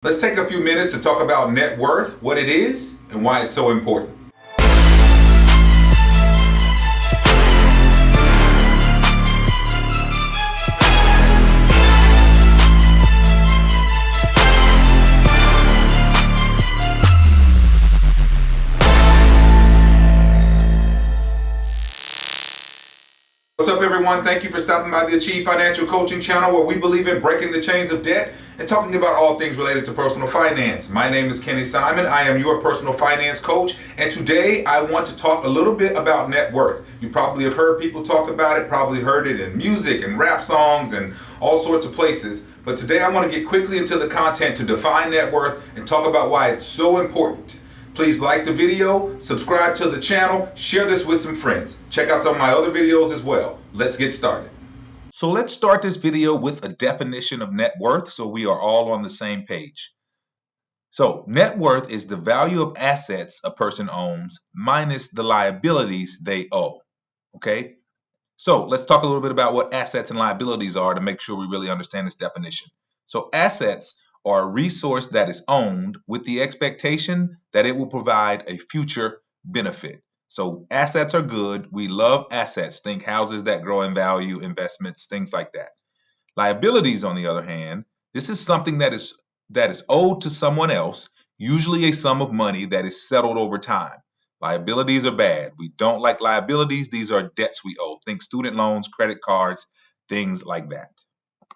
Let's take a few minutes to talk about net worth, what it is, and why it's so important. What's up, everyone? Thank you for stopping by the Achieve Financial Coaching channel, where we believe in breaking the chains of debt and talking about all things related to personal finance. My name is Kenny Simon. I am your personal finance coach, and today I want to talk a little bit about net worth. You probably have heard people talk about it, probably heard it in music and rap songs and all sorts of places. But today I want to get quickly into the content to define net worth and talk about why it's so important. Please like the video, subscribe to the channel, share this with some friends. Check out some of my other videos as well. Let's get started. So let's start this video with a definition of net worth so we are all on the same page. So net worth is the value of assets a person owns minus the liabilities they owe. Okay? So let's talk a little bit about what assets and liabilities are to make sure we really understand this definition. So assets are a resource that is owned with the expectation that it will provide a future benefit. So assets are good. We love assets. Think houses that grow in value, investments, things like that. Liabilities, on the other hand, this is something that is owed to someone else, usually a sum of money that is settled over time. Liabilities are bad. We don't like liabilities. These are debts we owe. Think student loans, credit cards, things like that.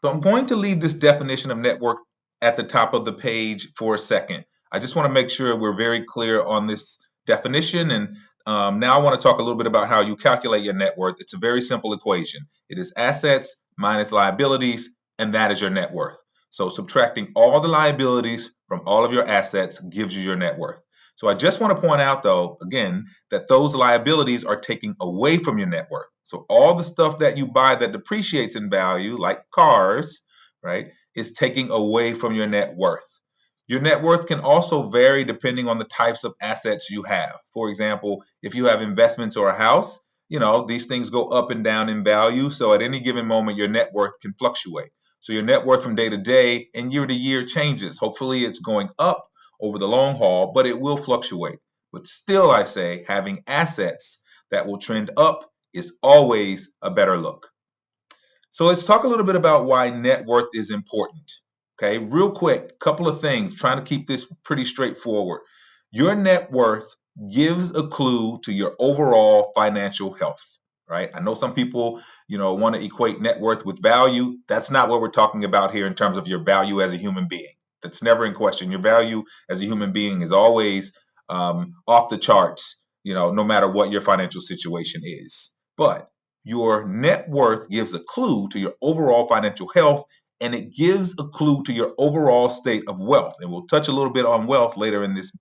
So I'm going to leave this definition of net worth at the top of the page for a second. I just want to make sure we're very clear on this definition. And now I want to talk a little bit about how you calculate your net worth. It's a very simple equation. It is assets minus liabilities, and that is your net worth. So subtracting all the liabilities from all of your assets gives you your net worth. So I just want to point out, though, again, that those liabilities are taking away from your net worth. So all the stuff that you buy that depreciates in value, like cars, right, is taking away from your net worth. Your net worth can also vary depending on the types of assets you have. For example, if you have investments or a house, these things go up and down in value. So at any given moment, your net worth can fluctuate. So your net worth from day to day and year to year changes. Hopefully it's going up over the long haul, but it will fluctuate. But still, I say having assets that will trend up is always a better look. So let's talk a little bit about why net worth is important. Okay, real quick, couple of things, trying to keep this pretty straightforward. Your net worth gives a clue to your overall financial health, right? I know some people, want to equate net worth with value. That's not what we're talking about here in terms of your value as a human being. That's never in question. Your value as a human being is always off the charts, no matter what your financial situation is. But your net worth gives a clue to your overall financial health, and it gives a clue to your overall state of wealth. And we'll touch a little bit on wealth later in this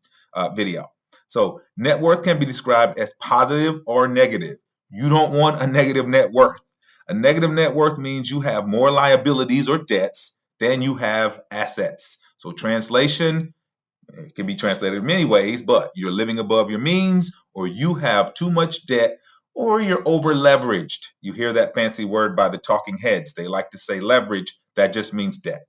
video. So net worth can be described as positive or negative. You don't want a negative net worth. A negative net worth means you have more liabilities or debts than you have assets. So translation, it can be translated in many ways, but you're living above your means, or you have too much debt, or you're over leveraged. You hear that fancy word by the talking heads. They like to say leverage. That just means debt.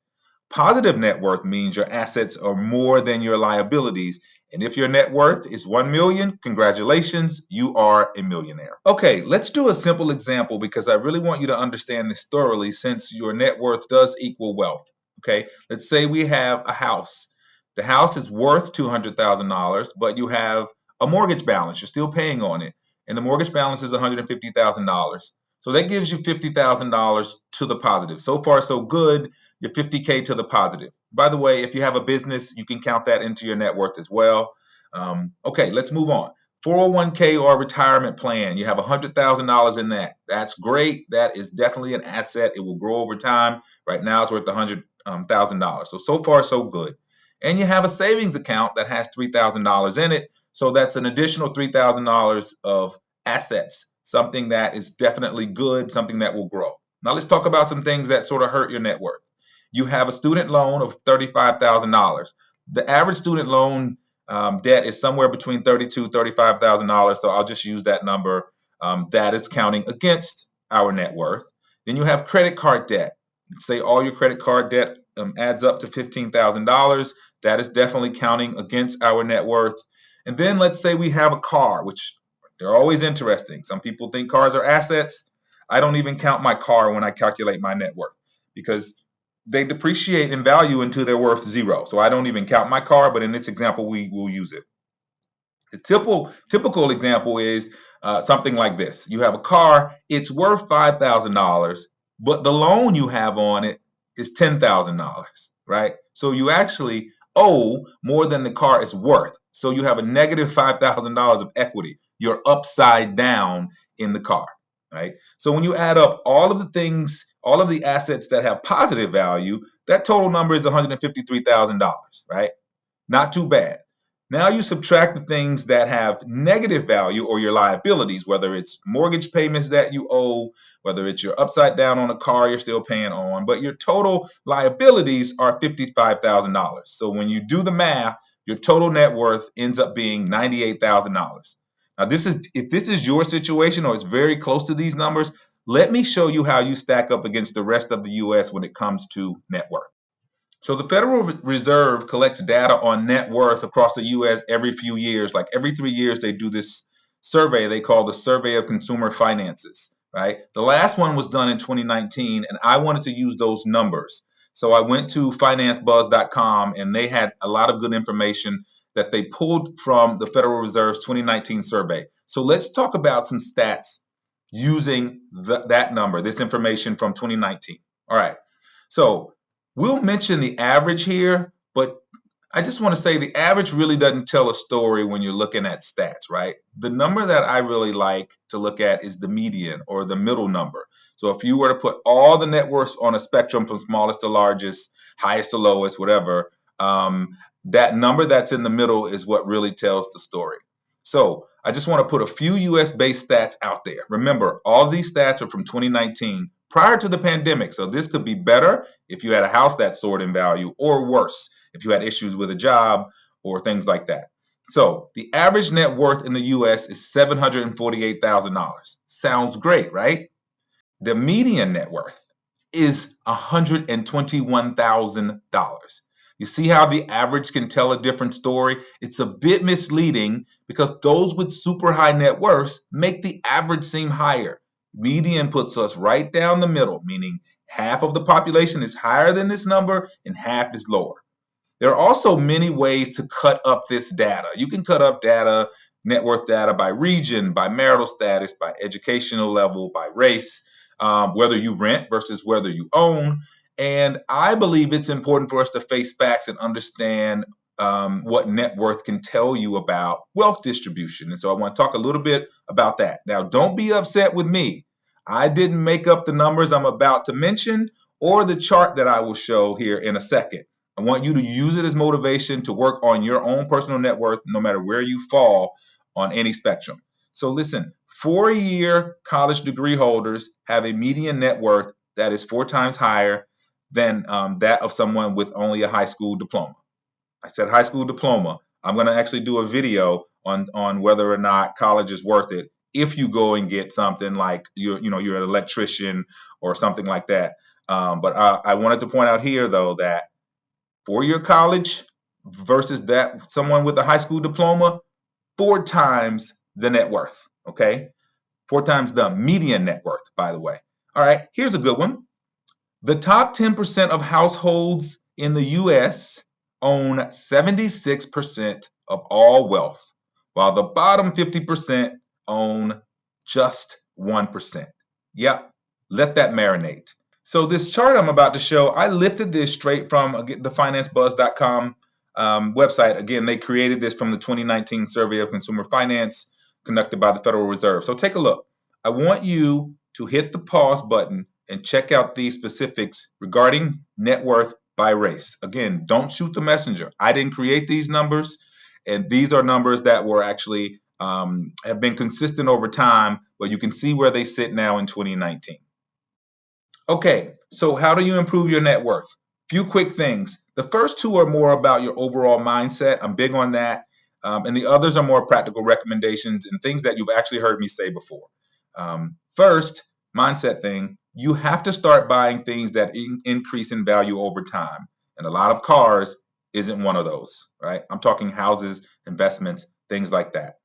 Positive net worth means your assets are more than your liabilities. And if your net worth is 1 million, congratulations, you are a millionaire. Okay, let's do a simple example because I really want you to understand this thoroughly, since your net worth does equal wealth. Okay, let's say we have a house. The house is worth $200,000, but you have a mortgage balance. You're still paying on it, and the mortgage balance is $150,000. So that gives you $50,000 to the positive. So far, so good. You're 50K to the positive. By the way, if you have a business, you can count that into your net worth as well. Okay, let's move on. 401k or retirement plan, you have $100,000 in that. That's great. That is definitely an asset. It will grow over time. Right now, it's worth $100,000. So far, so good. And you have a savings account that has $3,000 in it. So that's an additional $3,000 of assets, something that is definitely good, something that will grow. Now let's talk about some things that sort of hurt your net worth. You have a student loan of $35,000. The average student loan debt is somewhere between $32,000 to $35,000. So I'll just use that number. That is counting against our net worth. Then you have credit card debt. Say all your credit card debt adds up to $15,000. That is definitely counting against our net worth. And then let's say we have a car, which they're always interesting. Some people think cars are assets. I don't even count my car when I calculate my net worth because they depreciate in value until they're worth zero. So I don't even count my car, but in this example, we will use it. The typical example is something like this. You have a car, it's worth $5,000, but the loan you have on it is $10,000, right? So you actually owe more than the car is worth. So you have a negative $5,000 of equity. You're upside down in the car, right? So when you add up all of the things, all of the assets that have positive value, that total number is $153,000, right? Not too bad. Now you subtract the things that have negative value or your liabilities, whether it's mortgage payments that you owe, whether it's you're upside down on a car you're still paying on, but your total liabilities are $55,000. So when you do the math, your total net worth ends up being $98,000. Now if this is your situation or it's very close to these numbers, let me show you how you stack up against the rest of the US when it comes to net worth. So the Federal Reserve collects data on net worth across the U.S. every few years. Like every 3 years, they do this survey they call the Survey of Consumer Finances, right? The last one was done in 2019, and I wanted to use those numbers. So I went to financebuzz.com, and they had a lot of good information that they pulled from the Federal Reserve's 2019 survey. So let's talk about some stats using that number, this information from 2019. All right. So we'll mention the average here, but I just want to say the average really doesn't tell a story when you're looking at stats, right? The number that I really like to look at is the median or the middle number. So if you were to put all the net worths on a spectrum from smallest to largest, highest to lowest, whatever, that number that's in the middle is what really tells the story. So I just want to put a few US based stats out there. Remember, all these stats are from 2019 prior to the pandemic. So this could be better if you had a house that soared in value, or worse if you had issues with a job or things like that. So the average net worth in the US is $748,000. Sounds great, right? The median net worth is $121,000. You see how the average can tell a different story? It's a bit misleading because those with super high net worths make the average seem higher. Median puts us right down the middle, meaning half of the population is higher than this number and half is lower. There are also many ways to cut up this data. You can cut up data, net worth data by region, by marital status, by educational level, by race, whether you rent versus whether you own. And I believe it's important for us to face facts and understand what net worth can tell you about wealth distribution. And so I want to talk a little bit about that. Now, don't be upset with me. I didn't make up the numbers I'm about to mention or the chart that I will show here in a second. I want you to use it as motivation to work on your own personal net worth, no matter where you fall on any spectrum. So listen, 4-year college degree holders have a median net worth that is 4 times higher than that of someone with only a high school diploma. I said high school diploma. I'm going to actually do a video on whether or not college is worth it if you go and get something like you're an electrician or something like that. But I wanted to point out here, though, that 4-year college versus that someone with a high school diploma, 4 times the net worth, okay? 4 times the median net worth, by the way. All right, here's a good one. The top 10% of households in the US own 76% of all wealth, while the bottom 50% own just 1%. Yep, let that marinate. So this chart I'm about to show, I lifted this straight from the financebuzz.com website. Again, they created this from the 2019 Survey of Consumer Finance conducted by the Federal Reserve. So take a look. I want you to hit the pause button and check out these specifics regarding net worth by race. Again, don't shoot the messenger. I didn't create these numbers, and these are numbers that were actually have been consistent over time, but you can see where they sit now in 2019. Okay, so how do you improve your net worth? Few quick things. The first 2 are more about your overall mindset. I'm big on that. And the others are more practical recommendations and things that you've actually heard me say before. First, mindset thing, you have to start buying things that increase in value over time. And a lot of cars isn't one of those, right? I'm talking houses, investments, things like that.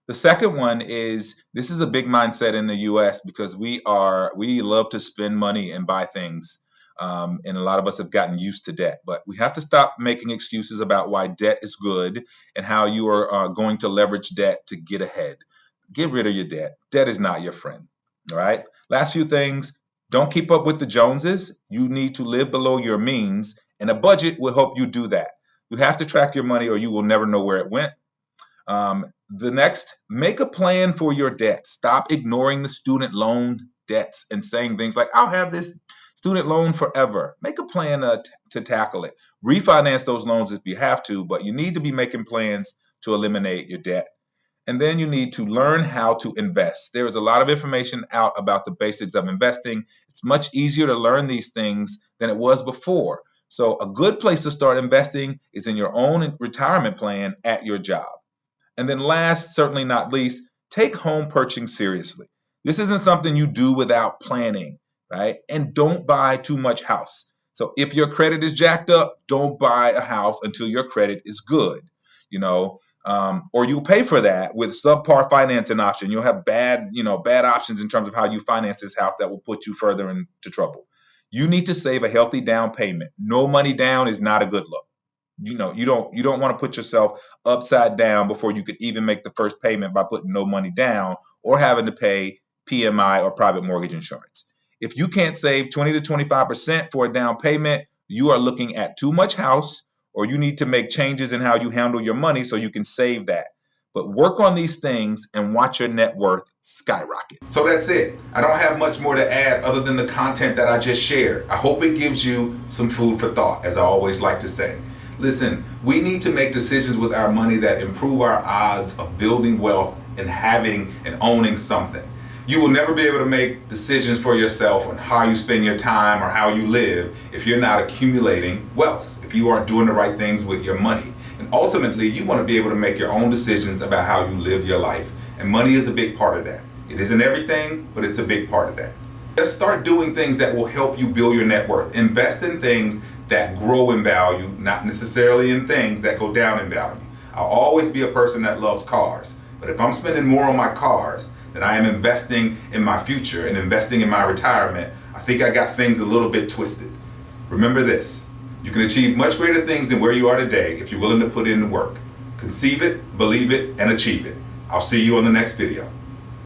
The second one is, this is a big mindset in the US because we love to spend money and buy things. And a lot of us have gotten used to debt, but we have to stop making excuses about why debt is good and how you are going to leverage debt to get ahead. Get rid of your debt. Debt is not your friend. All right. Last few things. Don't keep up with the Joneses. You need to live below your means, and a budget will help you do that. You have to track your money or you will never know where it went. The next, make a plan for your debt. Stop ignoring the student loan debts and saying things like, I'll have this student loan forever. Make a plan to tackle it. Refinance those loans if you have to, but you need to be making plans to eliminate your debt. And then you need to learn how to invest. There is a lot of information out about the basics of investing. It's much easier to learn these things than it was before. So a good place to start investing is in your own retirement plan at your job. And then last, certainly not least, take home purchasing seriously. This isn't something you do without planning, right? And don't buy too much house. So if your credit is jacked up, don't buy a house until your credit is good, you know, or you'll pay for that with subpar financing option. You'll have bad options in terms of how you finance this house that will put you further into trouble. You need to save a healthy down payment. No money down is not a good look. You don't want to put yourself upside down before you could even make the first payment by putting no money down or having to pay PMI or private mortgage insurance. If you can't save 20 to 25% for a down payment, you are looking at too much house, or you need to make changes in how you handle your money so you can save that. But work on these things and watch your net worth skyrocket. So that's it. I don't have much more to add other than the content that I just shared. I hope it gives you some food for thought, as I always like to say. Listen, we need to make decisions with our money that improve our odds of building wealth and having and owning something. You will never be able to make decisions for yourself on how you spend your time or how you live if you're not accumulating wealth, if you aren't doing the right things with your money. And ultimately, you want to be able to make your own decisions about how you live your life. And money is a big part of that. It isn't everything, but it's a big part of that. Let's start doing things that will help you build your net worth. Invest in things that grow in value, not necessarily in things that go down in value. I'll always be a person that loves cars, but if I'm spending more on my cars than I am investing in my future and investing in my retirement, I think I got things a little bit twisted. Remember this, you can achieve much greater things than where you are today if you're willing to put in the work. Conceive it, believe it, and achieve it. I'll see you on the next video.